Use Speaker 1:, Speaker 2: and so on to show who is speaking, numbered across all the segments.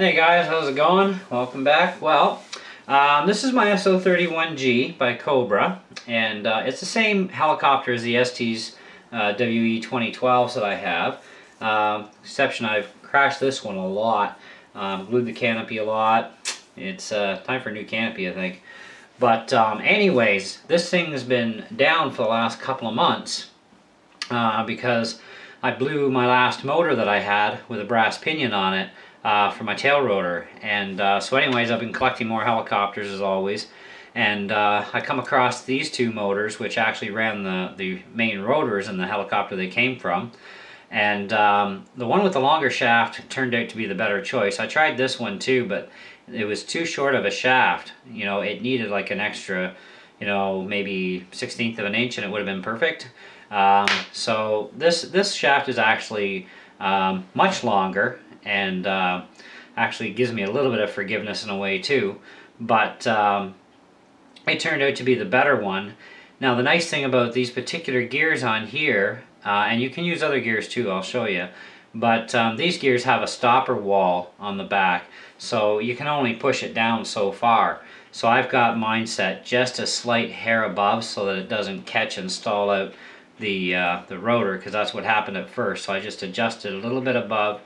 Speaker 1: Hey guys, how's it going? Welcome back. Well, this is my S031G by Cobra, and it's the same helicopter as the Estes WE 2012s that I have. Exception I've crashed this one a lot, glued the canopy a lot. It's time for a new canopy, I think. But anyways, this thing has been down for the last couple of months because I blew my last motor that I had with a brass pinion on it for my tail rotor. And so anyways, I've been collecting more helicopters as always, and I come across these two motors which actually ran the main rotors in the helicopter they came from. And the one with the longer shaft turned out to be the better choice. I tried this one too, but it was too short of a shaft. You know, it needed like an extra, you know, maybe 1/16 of an inch and it would have been perfect. So this shaft is actually much longer, and actually gives me a little bit of forgiveness in a way too, but it turned out to be the better one. Now the nice thing about these particular gears on here, and you can use other gears too, I'll show you, but these gears have a stopper wall on the back, so you can only push it down so far. So I've got mine set just a slight hair above so that it doesn't catch and stall out the rotor, because that's what happened at first. So I just adjusted a little bit above,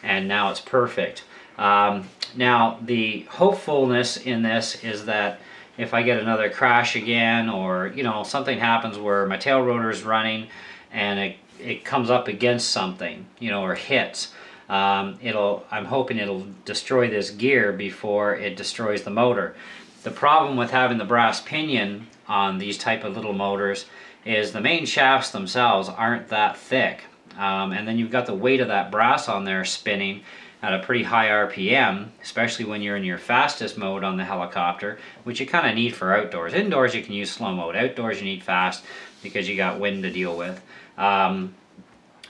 Speaker 1: and now it's perfect. Now the hopefulness in this is that if I get another crash again, or you know, something happens where my tail rotor is running and it comes up against something, you know, or hits, I'm hoping it'll destroy this gear before it destroys the motor. The problem with having the brass pinion on these type of little motors is the main shafts themselves aren't that thick. And then you've got the weight of that brass on there spinning at a pretty high RPM, especially when you're in your fastest mode on the helicopter, which you kind of need for outdoors. Indoors you can use slow mode. Outdoors you need fast because you got wind to deal with. But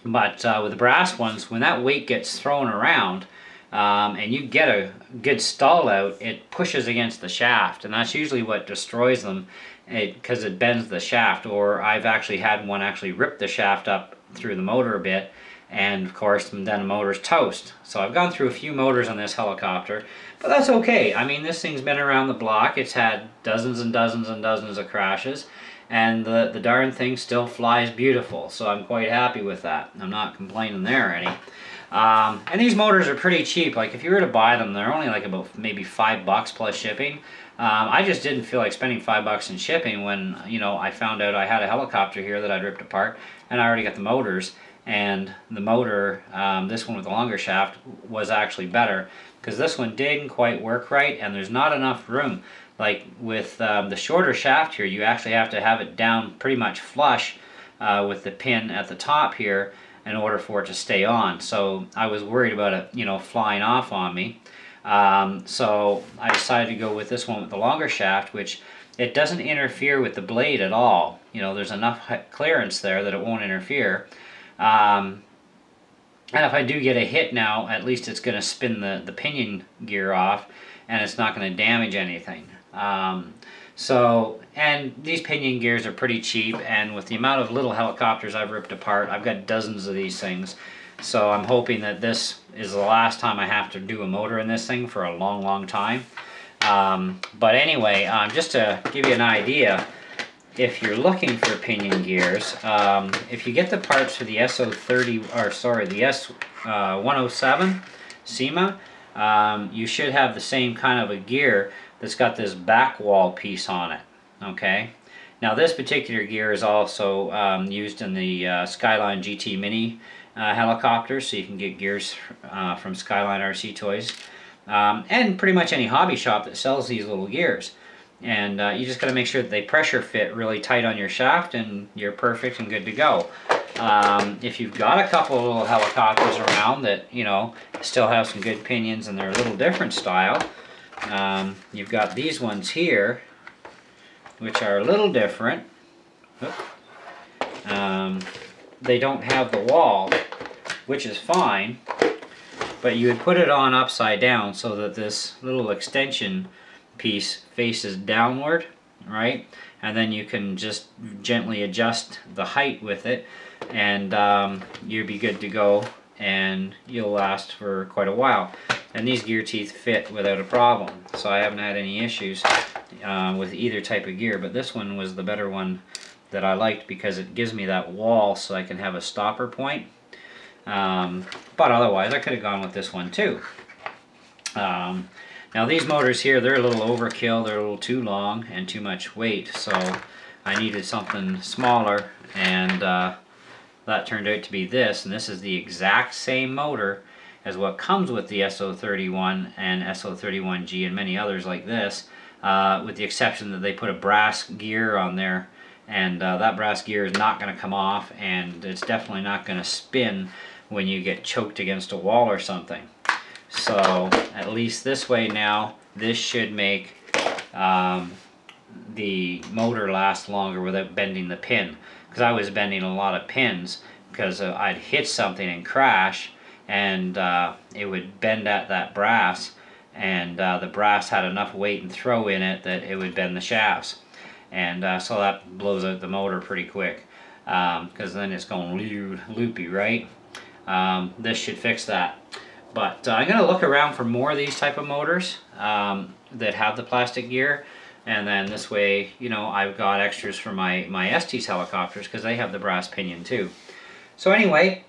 Speaker 1: with the brass ones, when that weight gets thrown around and you get a good stall out, it pushes against the shaft, and that's usually what destroys them, because it bends the shaft. Or I've actually had one actually rip the shaft up through the motor a bit, and of course then the motor's toast. So I've gone through a few motors on this helicopter, but that's okay. I mean, this thing's been around the block. It's had dozens and dozens and dozens of crashes, and the darn thing still flies beautiful, so I'm quite happy with that. I'm not complaining there any. And these motors are pretty cheap. Like if you were to buy them, they're only like about maybe $5 plus shipping. I just didn't feel like spending $5 in shipping when, you know, I found out I had a helicopter here that I'd ripped apart, and I already got the motors. And the motor, this one with the longer shaft, was actually better, because this one didn't quite work right, and there's not enough room. Like with the shorter shaft here, you actually have to have it down pretty much flush with the pin at the top here in order for it to stay on. So I was worried about it, you know, flying off on me. So I decided to go with this one with the longer shaft, which it doesn't interfere with the blade at all. You know, there's enough clearance there that it won't interfere. And if I do get a hit now, at least it's going to spin the pinion gear off, and it's not going to damage anything. And these pinion gears are pretty cheap, and with the amount of little helicopters I've ripped apart, I've got dozens of these things. So I'm hoping that this is the last time I have to do a motor in this thing for a long, long time. But anyway, just to give you an idea, if you're looking for pinion gears, if you get the parts for the the S107 Syma, you should have the same kind of a gear that's got this back wall piece on it. Okay. Now this particular gear is also used in the Skyline GT Mini helicopters, so you can get gears from Skyline RC Toys, and pretty much any hobby shop that sells these little gears. And you just got to make sure that they pressure fit really tight on your shaft, and you're perfect and good to go. If you've got a couple of little helicopters around that, you know, still have some good pinions and they're a little different style, you've got these ones here, which are a little different. They don't have the wall, which is fine, but you would put it on upside down so that this little extension piece faces downward, right? And then you can just gently adjust the height with it, and you'll be good to go, and you'll last for quite a while. and these gear teeth fit without a problem. So I haven't had any issues with either type of gear, but this one was the better one that I liked because it gives me that wall so I can have a stopper point. But otherwise I could have gone with this one too. Now these motors here, they're a little overkill, they're a little too long and too much weight, so I needed something smaller, and that turned out to be this, and this is the exact same motor as what comes with the S031 and S031G and many others like this, with the exception that they put a brass gear on there, and that brass gear is not going to come off, and it's definitely not going to spin when you get choked against a wall or something. So at least this way now, this should make the motor last longer without bending the pin. Because I was bending a lot of pins because I'd hit something and crash, and it would bend at that brass, and the brass had enough weight and throw in it that it would bend the shafts. And so that blows out the motor pretty quick, because then it's going loopy, right? This should fix that. But I'm going to look around for more of these type of motors that have the plastic gear, and then this way, you know, I've got extras for my Estes helicopters because they have the brass pinion too. So anyway,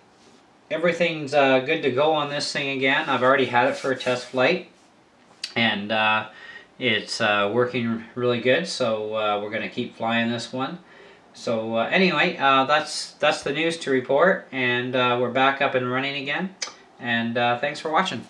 Speaker 1: everything's good to go on this thing again. I've already had it for a test flight, and it's working really good, so we're going to keep flying this one. So anyway, that's the news to report, and we're back up and running again. And thanks for watching.